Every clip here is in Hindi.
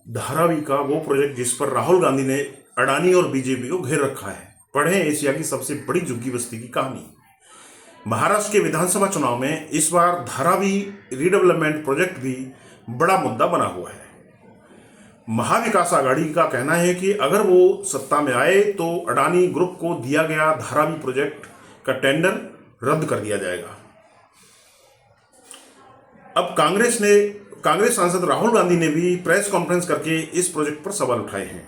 धारावी का वो प्रोजेक्ट जिस पर राहुल गांधी ने अडानी और बीजेपी को घेर रखा है। पढ़ें एशिया की सबसे बड़ी झुग्गी बस्ती की कहानी। महाराष्ट्र के विधानसभा चुनाव में इस बार धारावी रीडेवलपमेंट प्रोजेक्ट भी बड़ा मुद्दा बना हुआ है। महाविकास आघाड़ी का कहना है कि अगर वो सत्ता में आए तो अडानी ग्रुप को दिया गया धारावी प्रोजेक्ट का टेंडर रद्द कर दिया जाएगा। अब कांग्रेस सांसद राहुल गांधी ने भी प्रेस कॉन्फ्रेंस करके इस प्रोजेक्ट पर सवाल उठाए हैं।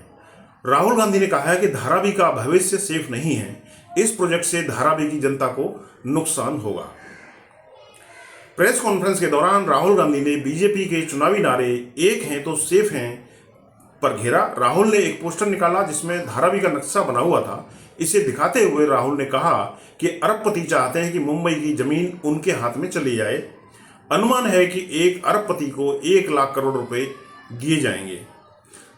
राहुल गांधी ने कहा है कि धारावी का भविष्य सेफ नहीं है, इस प्रोजेक्ट से धारावी की जनता को नुकसान होगा। प्रेस कॉन्फ्रेंस के दौरान राहुल गांधी ने बीजेपी के चुनावी नारे एक हैं तो सेफ हैं पर घेरा। राहुल ने एक पोस्टर निकाला जिसमें धारावी का नक्शा बना हुआ था। इसे दिखाते हुए राहुल ने कहा कि अरबपति चाहते हैं कि मुंबई की जमीन उनके हाथ में चली जाए। अनुमान है कि एक अरबपति को 1 लाख करोड़ रुपए दिए जाएंगे।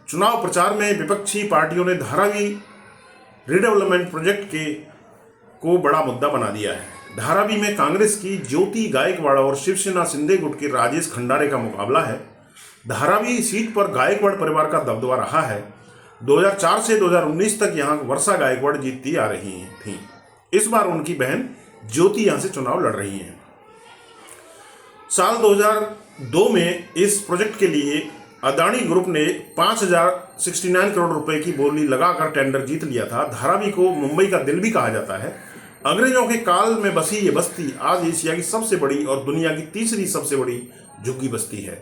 चुनाव प्रचार में विपक्षी पार्टियों ने धारावी रीडेवलपमेंट प्रोजेक्ट को बड़ा मुद्दा बना दिया है। धारावी में कांग्रेस की ज्योति गायकवाड़ और शिवसेना शिंदे गुट के राजेश खंडारे का मुकाबला है। धारावी सीट पर गायकवाड़ परिवार का दबदबा रहा है। 2004 से 2019 तक यहां वर्षा गायकवाड़ जीतती आ रही थी। इस बार उनकी बहन ज्योति यहां से चुनाव लड़ रही हैं। साल 2002 में इस प्रोजेक्ट के लिए अडानी ग्रुप ने 5069 करोड़ रुपए की बोली लगाकर टेंडर जीत लिया था। धारावी को मुंबई का दिल भी कहा जाता है। अंग्रेजों के काल में बसी ये बस्ती आज एशिया की सबसे बड़ी और दुनिया की तीसरी सबसे बड़ी झुग्गी बस्ती है।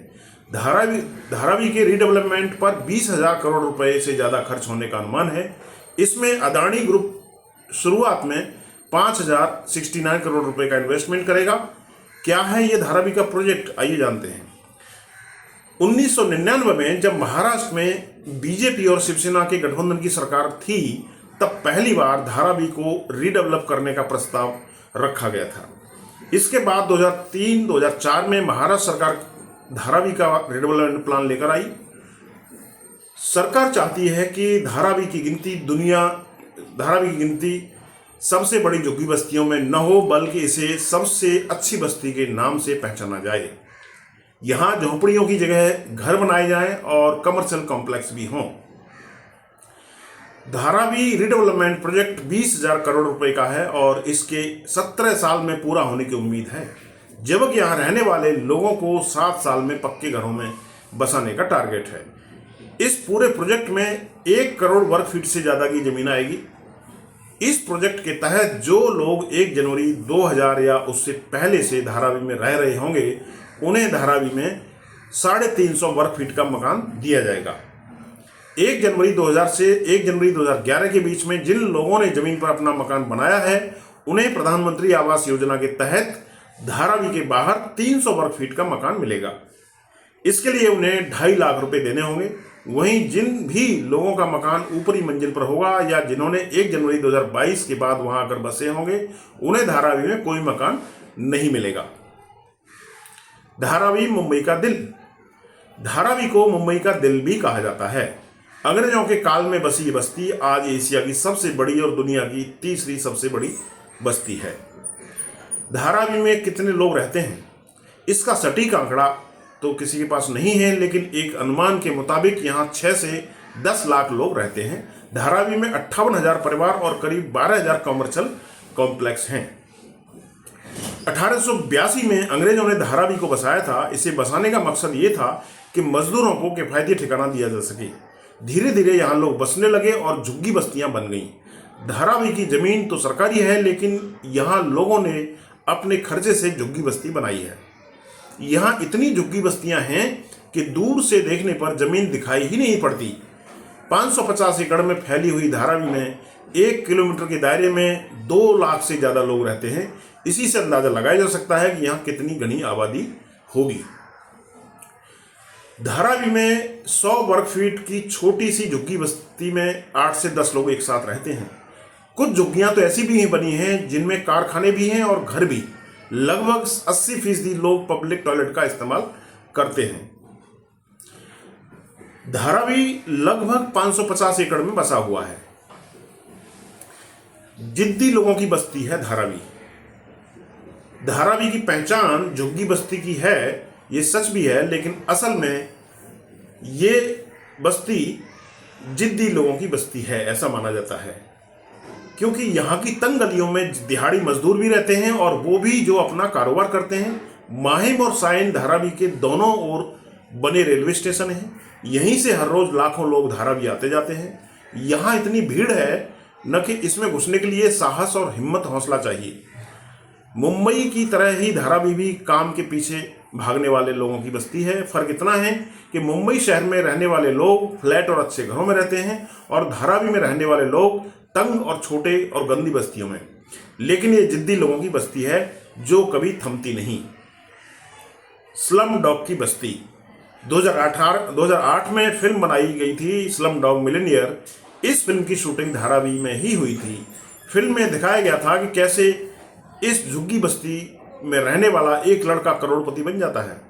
धारावी के रीडेवलपमेंट पर 20,000 करोड़ रुपए से ज्यादा खर्च होने का अनुमान है। इसमें अडानी ग्रुप शुरुआत में 5069 करोड़ रुपए का इन्वेस्टमेंट करेगा। क्या है ये धारावी का प्रोजेक्ट, आइए जानते हैं। 1999 में जब महाराष्ट्र में बीजेपी और शिवसेना के गठबंधन की सरकार थी, तब पहली बार धारावी को रीडेवलप करने का प्रस्ताव रखा गया था। इसके बाद 2003-2004 में महाराष्ट्र सरकार धारावी का रीडेवलपमेंट प्लान लेकर आई। सरकार चाहती है कि धारावी की गिनती सबसे बड़ी झुग्गी बस्तियों में न हो, बल्कि इसे सबसे अच्छी बस्ती के नाम से पहचाना जाए। यहां झोपड़ियों की जगह घर बनाए जाएं और कमर्शियल कॉम्प्लेक्स भी हों। धारावी रीडेवलपमेंट प्रोजेक्ट 20,000 करोड़ रुपए का है और इसके 17 साल में पूरा होने की उम्मीद है, जबकि यहां रहने वाले लोगों को 7 साल में पक्के घरों में बसाने का टारगेट है। इस पूरे प्रोजेक्ट में 1 करोड़ वर्ग फीट से ज्यादा की जमीन आएगी। इस प्रोजेक्ट के तहत जो लोग 1 जनवरी 2000 या उससे पहले से धारावी में रह रहे होंगे, उन्हें धारावी में 350 वर्ग फीट का मकान दिया जाएगा। 1 जनवरी 2000 से 1 जनवरी 2011 के बीच में जिन लोगों ने जमीन पर अपना मकान बनाया है, उन्हें प्रधानमंत्री आवास योजना के तहत धारावी के बाहर 300 वर्ग फीट का मकान मिलेगा। इसके लिए उन्हें 2.5 लाख रुपए देने होंगे। वहीं जिन भी लोगों का मकान ऊपरी मंजिल पर होगा या जिन्होंने 1 जनवरी 2022 के बाद वहां आकर बसे होंगे, उन्हें धारावी में कोई मकान नहीं मिलेगा। धारावी मुंबई का दिल। धारावी को मुंबई का दिल भी कहा जाता है। अंग्रेजों के काल में बसी ये बस्ती आज एशिया की सबसे बड़ी और दुनिया की तीसरी सबसे बड़ी बस्ती है। धारावी में कितने लोग रहते हैं, इसका सटीक आंकड़ा तो किसी के पास नहीं है, लेकिन एक अनुमान के मुताबिक यहाँ 6 से 10 लाख लोग रहते हैं। धारावी में 58,000 परिवार और करीब 12,000 कमर्शियल कॉम्प्लेक्स हैं। 1882 में अंग्रेजों ने धारावी को बसाया था। इसे बसाने का मकसद ये था कि मजदूरों को किफायती ठिकाना दिया जा सके। धीरे धीरे यहाँ लोग बसने लगे और झुग्गी बस्तियां बन गईं। धारावी की जमीन तो सरकारी है, लेकिन यहाँ लोगों ने अपने खर्चे से झुग्गी बस्ती बनाई है। यहाँ इतनी झुग्गी बस्तियां हैं कि दूर से देखने पर जमीन दिखाई ही नहीं पड़ती। 550 एकड़ में फैली हुई धारावी में 1 किलोमीटर के दायरे में 2 लाख से ज्यादा लोग रहते हैं। इसी से अंदाजा लगाया जा सकता है कि यहाँ कितनी घनी आबादी होगी। धारावी में 100 वर्ग फीट की छोटी सी झुग्गी बस्ती में 8 से 10 लोग एक साथ रहते हैं। कुछ झुग्गियां तो ऐसी भी बनी हैं जिनमें कारखाने भी हैं और घर भी। लगभग 80% लोग पब्लिक टॉयलेट का इस्तेमाल करते हैं। धारावी लगभग 550 एकड़ में बसा हुआ है। जिद्दी लोगों की बस्ती है धारावी। धारावी की पहचान झुग्गी बस्ती की है, ये सच भी है, लेकिन असल में ये बस्ती जिद्दी लोगों की बस्ती है, ऐसा माना जाता है, क्योंकि यहाँ की तंग गलियों में दिहाड़ी मजदूर भी रहते हैं और वो भी जो अपना कारोबार करते हैं। माहिम और साइन धारावी के दोनों ओर बने रेलवे स्टेशन हैं, यहीं से हर रोज लाखों लोग धारावी आते जाते हैं। यहाँ इतनी भीड़ है न कि इसमें घुसने के लिए साहस और हिम्मत हौसला चाहिए। मुंबई की तरह ही धारावी भी काम के पीछे भागने वाले लोगों की बस्ती है। फर्क इतना है कि मुंबई शहर में रहने वाले लोग फ्लैट और अच्छे घरों में रहते हैं और धारावी में रहने वाले लोग तंग और छोटे और गंदी बस्तियों में। लेकिन ये जिद्दी लोगों की बस्ती है जो कभी थमती नहीं। स्लम डॉग की बस्ती 2008 में फिल्म बनाई गई थी स्लम डॉग मिलियनेयर। इस फिल्म की शूटिंग धारावी में ही हुई थी। फिल्म में दिखाया गया था कि कैसे इस झुग्गी बस्ती में रहने वाला एक लड़का करोड़पति बन जाता है।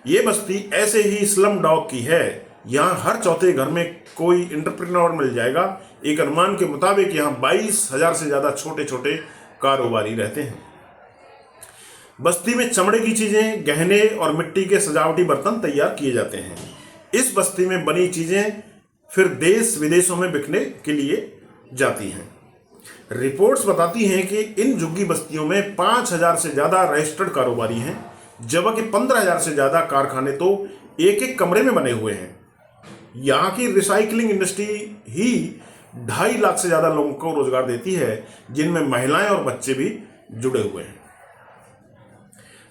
ये बस्ती ऐसे ही स्लम डॉग की है। यहाँ हर चौथे घर में कोई एंटरप्रेन्योर मिल जाएगा। एक अनुमान के मुताबिक यहाँ 22,000 से ज्यादा छोटे छोटे कारोबारी रहते हैं। बस्ती में चमड़े की चीजें, गहने और मिट्टी के सजावटी बर्तन तैयार किए जाते हैं। इस बस्ती में बनी चीजें फिर देश विदेशों में बिकने के लिए जाती हैं। रिपोर्ट्स बताती हैं कि इन झुग्गी बस्तियों में 5,000 से ज्यादा रजिस्टर्ड कारोबारी हैं, जबकि 15,000 से ज्यादा कारखाने तो एक एक कमरे में बने हुए हैं। यहाँ की रिसाइकलिंग इंडस्ट्री ही 2.5 लाख से ज्यादा लोगों को रोजगार देती है, जिनमें महिलाएं और बच्चे भी जुड़े हुए हैं।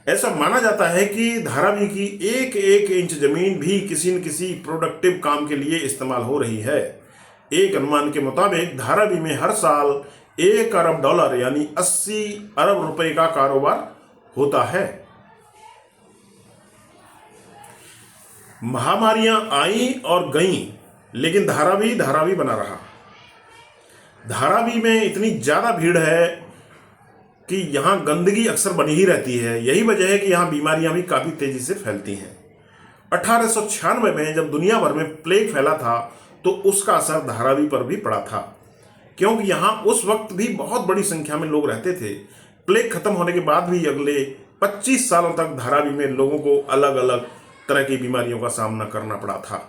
ऐसा माना जाता है कि धारावी की एक एक इंच जमीन भी किसी न किसी प्रोडक्टिव काम के लिए इस्तेमाल हो रही है। एक अनुमान के मुताबिक धारावी में हर साल $1 अरब यानी 80 अरब रुपए का कारोबार होता है। महामारियां आई और गईं, लेकिन धारावी बना रहा। धारावी में इतनी ज्यादा भीड़ है कि यहाँ गंदगी अक्सर बनी ही रहती है। यही वजह है कि यहाँ बीमारियां भी काफी तेजी से फैलती हैं। 1896 में जब दुनिया भर में प्लेग फैला था तो उसका असर धारावी पर भी पड़ा था, क्योंकि यहाँ उस वक्त भी बहुत बड़ी संख्या में लोग रहते थे। प्लेग खत्म होने के बाद भी अगले 25 सालों तक धारावी में लोगों को अलग अलग तरह की बीमारियों का सामना करना पड़ा था।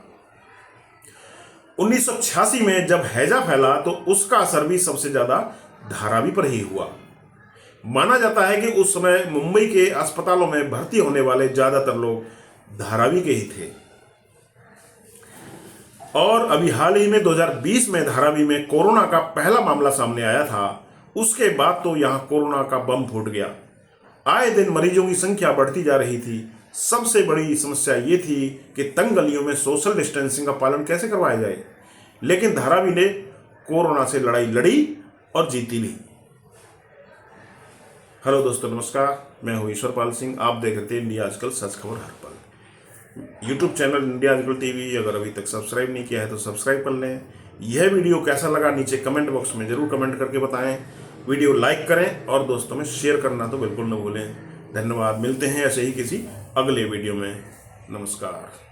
1986 में जब हैजा फैला तो उसका असर भी सबसे ज्यादा धारावी पर ही हुआ। माना जाता है कि उस समय मुंबई के अस्पतालों में भर्ती होने वाले ज्यादातर लोग धारावी के ही थे। और अभी हाल ही में 2020 में धारावी में कोरोना का पहला मामला सामने आया था। उसके बाद तो यहां कोरोना का बम फूट गया। आए दिन मरीजों की संख्या बढ़ती जा रही थी। सबसे बड़ी समस्या ये थी कि तंग गलियों में सोशल डिस्टेंसिंग का पालन कैसे करवाया जाए, लेकिन धारावी ने कोरोना से लड़ाई लड़ी और जीती भी। हेलो दोस्तों, नमस्कार। मैं हूं ईश्वरपाल सिंह। आप देख रहे थे इंडिया आजकल, सच खबर हर पल। यूट्यूब चैनल इंडिया आजकल टीवी अगर अभी तक सब्सक्राइब नहीं किया है तो सब्सक्राइब कर लें। यह वीडियो कैसा लगा नीचे कमेंट बॉक्स में जरूर कमेंट करके बताएं। वीडियो लाइक करें और दोस्तों में शेयर करना तो बिल्कुल न भूलें। धन्यवाद। मिलते हैं ऐसे ही किसी अगले वीडियो में। नमस्कार।